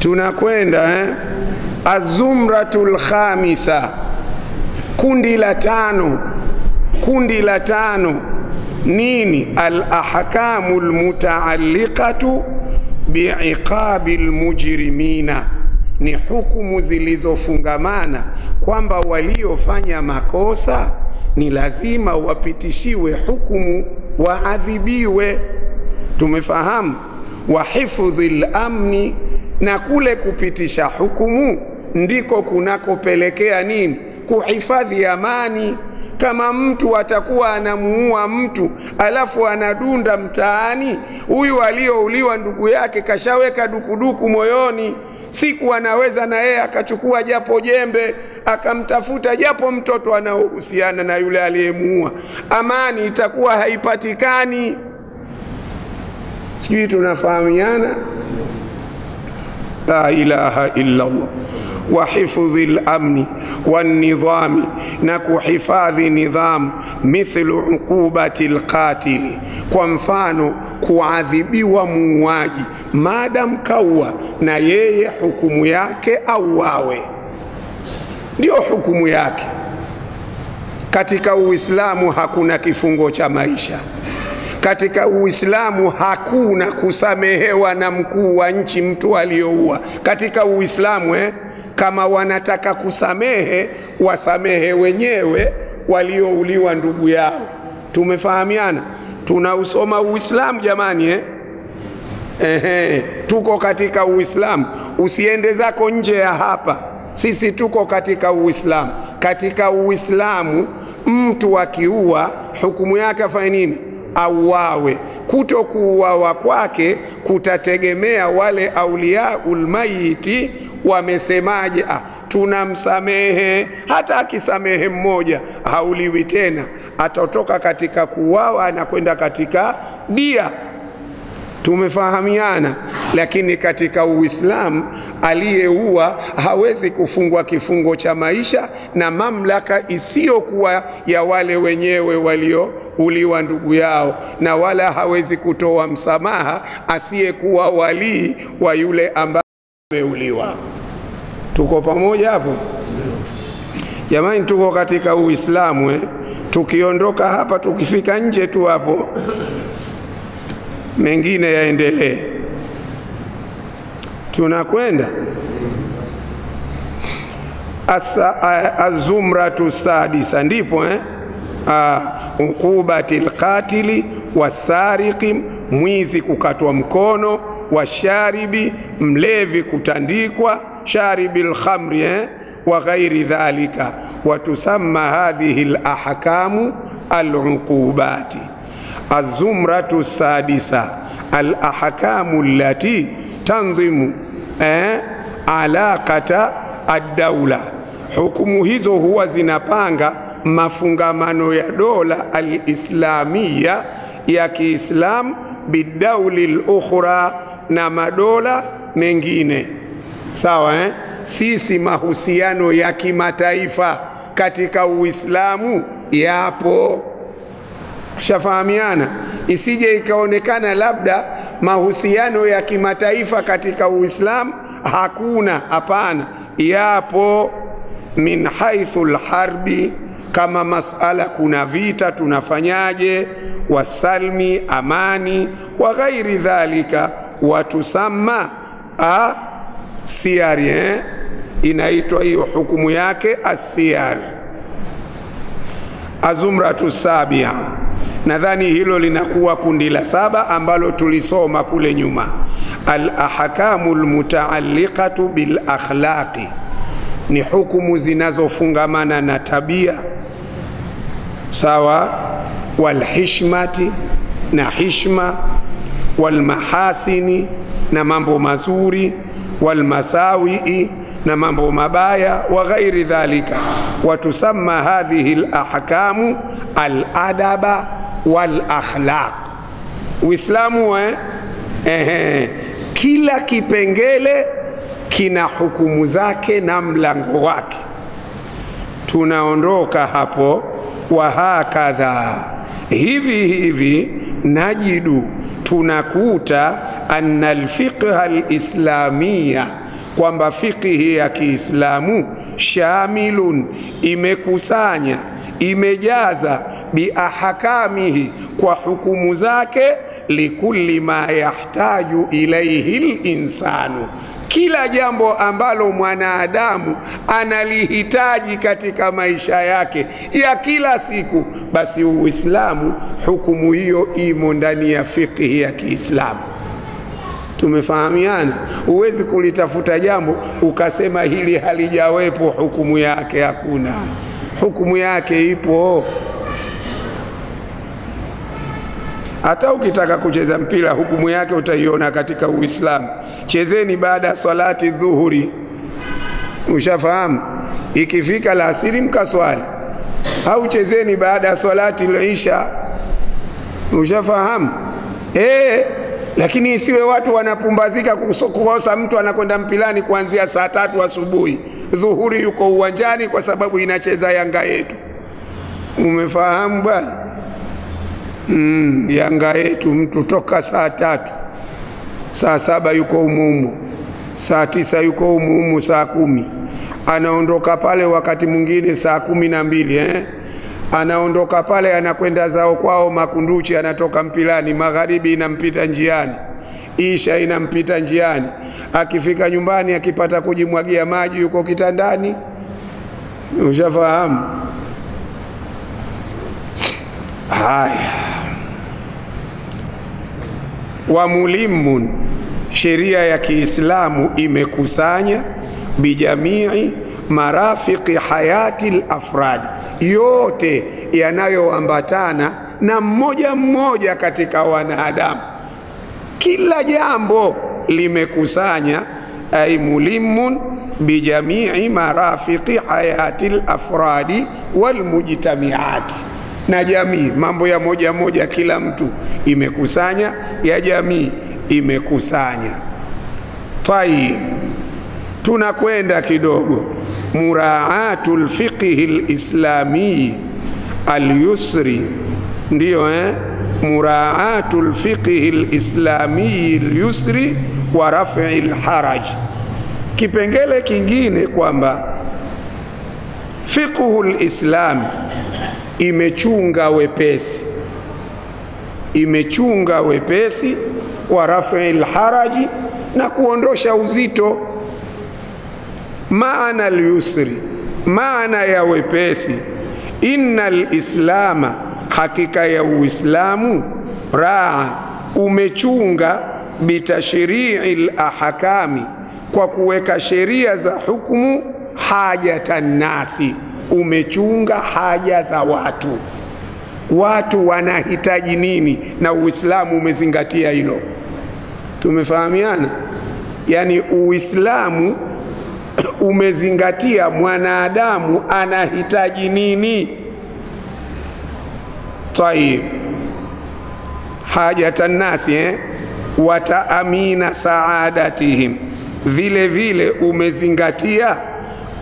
Tunakwenda azumratul khamisa, kundi la tano. Kundi la tano nini? Al-ahkamul mutaalliqatu bi'iqabil mujrimina, ni hukumu zilizofungamana kwamba waliofanya makosa ni lazima wapitishiwe hukumu, waadhibiwe. Tumefahamu? Wa hifdhil amni, na kule kupitisha hukumu ndiko kunakopelekea nini? Kuhifadhi amani. Kama mtu atakuwa anamuua mtu alafu anadunda mtaani, huyu aliyouliwa ndugu yake kashaweka dukuduku moyoni, siku anaweza na yeye akachukua japo jembe akamtafuta japo mtoto anaohusiana na yule aliyemuua, amani itakuwa haipatikani. Sijui tunafahamiana? La ilaha illa Allah. Wa hifdhil amni wan nidhami, na kuhifadhi nidhamu. Mithlu uqubatil qatili, kwa mfano kuadhibiwa muuaji madam kaua, na yeye hukumu yake auawe, ndio hukumu yake. Katika Uislamu hakuna kifungo cha maisha. Katika Uislamu hakuna kusamehewa na mkuu wa nchi mtu aliyoua. Katika Uislamu kama wanataka kusamehe, wasamehe wenyewe waliouliwa ndugu yao. Tumefahamiana? Tunausoma Uislamu jamani tuko katika Uislamu. Usiende zako nje ya hapa, sisi tuko katika Uislamu. Katika Uislamu mtu akiua hukumu yake afanye nini? Auawe. Kutokuuawa kwake kutategemea wale auliaul mayiti wamesemaje. Tunamsamehe, hata akisamehe mmoja hauliwi tena, atatoka katika kuuawa na kwenda katika dia. Tumefahamiana? Lakini katika Uislamu aliyeua hawezi kufungwa kifungo cha maisha na mamlaka isiyokuwa ya wale wenyewe waliouliwa ndugu yao, na wala hawezi kutoa msamaha asiyekuwa walii wa yule ambaye ameuliwa. Tuko pamoja hapo jamani? Tuko katika Uislamu tukiondoka hapa, tukifika nje tu hapo mengine yaendelee. Tunakwenda azumratu sadisa, ndipo uqubatil qatili wasariqi, mwizi kukatwa mkono, washaribi, mlevi kutandikwa, sharibil khamri wa ghairi dhalika. Watusamma hadhihi al-ahkamu al-uqubati. Azumratu sadisa al-ahkamu allati tanzimu alaqata ad-dawla, hukumu hizo huwa zinapanga mafungamano ya dola al-islamia ya Kiislam bidawli al-ukhra, na madola mengine. Sawa Sisi mahusiano ya kimataifa katika Uislamu yapo. Shafahamiana? Isije ikaonekana labda mahusiano ya kimataifa katika Uislamu hakuna. Hapana, yapo. Min haithul harbi, kama masala kuna vita tunafanyaje, wasalmi, amani, wa ghairi dhalika. Watusamma siyari, inaitwa hiyo hukumu yake asiyar. Azumratu sabia, nadhani hilo linakuwa kundi la saba ambalo tulisoma kule nyuma. Al-ahkamul mutaalliqatu bil akhlaqi, ni hukumu zinazofungamana na tabia. Sawa? Wal hishmati, na hishma, wal mahasini, na mambo mazuri, wal masawi, na mambo mabaya, wa ghairi dhalika. Watusamma hadhihi al-ahkamu al-adaba wal akhlaq. Uislamu kila kipengele kina hukumu zake na mlango wake. Tunaondoka hapo, wa hakadha, hivi hivi najidu, tunakuta anna al-fiqh al-islamiyya, kwamba fiqhi ya Kiislamu shamilun, imekusanya, imejaza biahkamihi, kwa hukumu zake, likulli ma yahtaju ilaihi linsanu, kila jambo ambalo mwanadamu analihitaji katika maisha yake ya kila siku, basi Uislamu hukumu hiyo imo ndani ya fiqhi ya Kiislamu. Tumefahamiana? Huwezi kulitafuta jambo ukasema hili halijawepo hukumu yake. Hakuna, hukumu yake ipo. Hata ukitaka kucheza mpira hukumu yake utaiona katika Uislamu. Chezeni baada ya salati dhuhuri, ushafahamu? Ikifika alasiri mkaswali. Au chezeni baada ya salati al-isha, ushafahamu? Lakini isiwe watu wanapumbazika kukosa mtu anakwenda mpilani kuanzia saa 3 asubuhi, dhuhuri yuko uwanjani kwa sababu inacheza Yanga yetu. Umefahamu bwana? Yanga yetu mtu toka saa 3, saa 7 yuko umumu, saa 9 yuko umumu, saa 10 anaondoka pale, wakati mwingine saa 12 anaondoka pale, anakwenda zao kwao Makunduchi, anatoka mpilani, magharibi inampita njiani, isha inampita njiani, akifika nyumbani akipata kujimwagia maji yuko kitandani. Ushafahamu? Haya, wa mulimun, sheria ya Kiislamu imekusanya bijamii marafiqi hayati al-afrad, yote yanayoambatana na mmoja mmoja katika wanadamu. Kila jambo limekusanya, ay mulimun bijamii marafiqi hayati al-afradi wal mujtamiat, na jamii, mambo ya moja moja kila mtu imekusanya, ya jamii imekusanya. Tayib, tunakwenda kidogo. Muraatul fiqhi al-islami al-yusri, ndio muraatul fiqhi al-islami al-yusri wa raf'i al-haraj. Kipengele kingine kwamba fiqhu al-islam imechunga wepesi, imechunga wepesi, wa raf'i al-haraji, na kuondosha uzito. Maana al-yusri, maana ya wepesi, innal islama, hakika ya Uislamu, raa, umechunga bitashri'il ahkami, kwa kuweka sheria za hukumu, hajatan nasi, umechunga haja za watu. Watu wanahitaji nini, na Uislamu umezingatia hilo. Tumefahamiana? Yani Uislamu umezingatia mwanadamu anahitaji nini. Tayib, hajatan nasi wa taamina saadatihim, vile vile umezingatia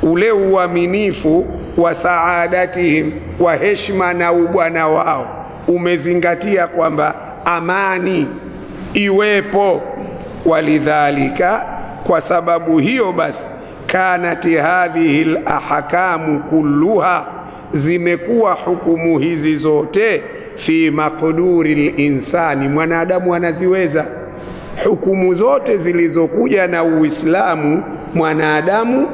ule uaminifu wa saadatihim, wa heshima na ubwana wao. Umezingatia kwamba amani iwepo. Walidhalika, kwa sababu hiyo basi, kanati hadhihi al-ahkamu kulluha, zimekuwa hukumu hizi zote, fi maqduri al-insani, mwanadamu anaziweza. Hukumu zote zilizokuja na Uislamu mwanadamu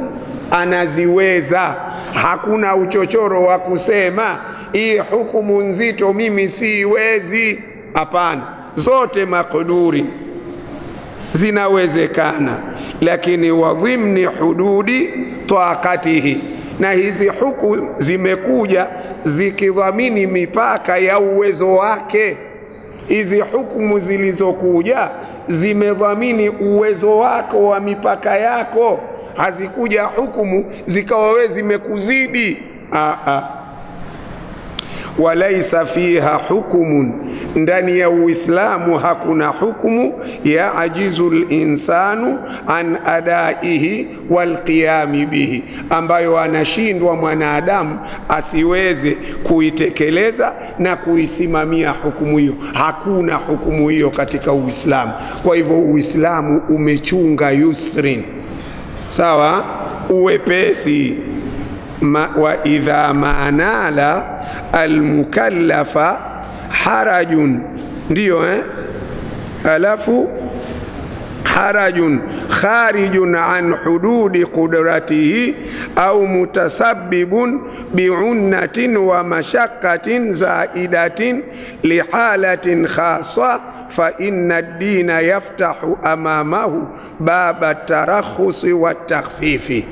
anaziweza. Hakuna uchochoro wa kusema hii hukumu nzito mimi siwezi. Hapana, zote maqduri zinawezekana, lakini wa dhimni hududi taqatihi, na hizi hukumu zimekuja zikidhamini mipaka ya uwezo wake. Hizi hukumu zilizokuja zimedhamini uwezo wako wa mipaka yako. Hazikuja hukumu zikawa wewe zimekuzidi. Walaisa fiha hukumun, ndani ya Uislamu hakuna hukumu ya ajizul insanu an adaihi wal qiyami bihi, ambayo anashindwa mwanadamu asiweze kuitekeleza na kuisimamia hukumu hiyo. Hakuna hukumu hiyo katika Uislamu. Kwa hivyo Uislamu umechunga yusrin, sawa, uwepesi. Wa idha maanala almukallafa harajun, ndiyo alafu harajun kharijun an hududi qudratihi au mutasabbibun bi'unnatin wa mashakkatin zaidatin lihalatin khassa fa inna ad-dina yaftahu amamahu baba tarakhusi wa takhfifi.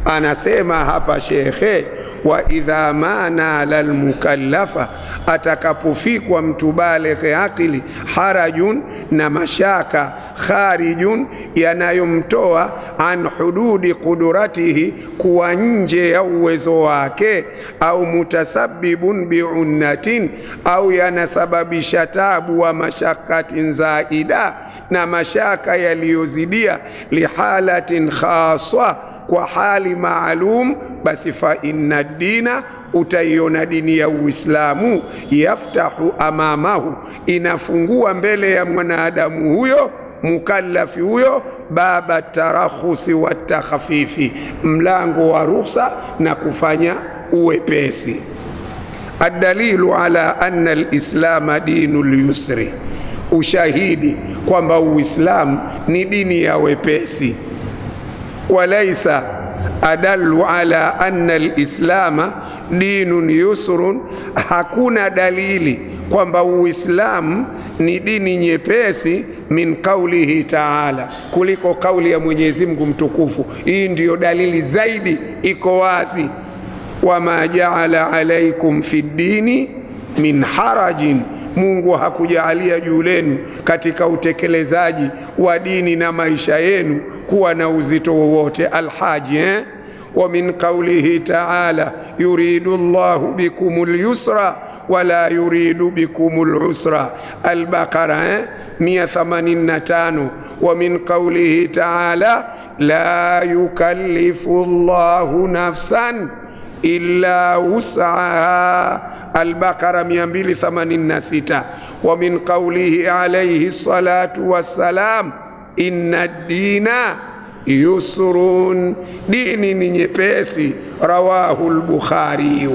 Anasema hapa shekhe, wa idha mana lal mukallafa, atakapofikwa mtu balighi akili, harajun, na mashaka, kharijun, yanayomtoa an hududi qudratihi, kuwa nje ya uwezo wake, au mutasabbibun bi'unnatin, au yanasababisha tabu wa mashakatin zaida, na mashaka yaliyozidia, lihalatin khaswa, kwa hali maalum, basi fa inna dina, utaiona dini ya Uislamu, yaftahu amamahu, inafungua mbele ya mwanadamu huyo mukallafi huyo, baba tarakhusi wa takhafifi, mlango wa ruhusa na kufanya uwepesi. Adalilu ala anna al-islam dinul yusri, ushahidi kwamba Uislamu ni dini ya wepesi. Walaisa adallu ala anna al-islama dinun yusrun, hakuna dalili kwamba Uislamu ni dini nyepesi, min qawlihi ta'ala, kuliko kauli ya Mwenyezi Mungu mtukufu. Hii ndiyo dalili zaidi, iko wazi. Wama ja'ala alaykum fi dini min harajin, Mungu hakujalia juu lenu katika utekelezaji wa dini na maisha yenu kuwa na uzito wowote. Alhaji wa min qawlihi ta'ala yuridu Allahu bikumul yusra wala yuridu bikumul usra. Al-Baqara 185. Wa min qawlihi ta'ala la yukallifu Allahu nafsan illa wus'aha. Al-Baqara 286. Wa min qawlihi alayhi salatu wassalam inna ad-dina yusrun, dini ni nyepesi. Rawahu al-Bukhari.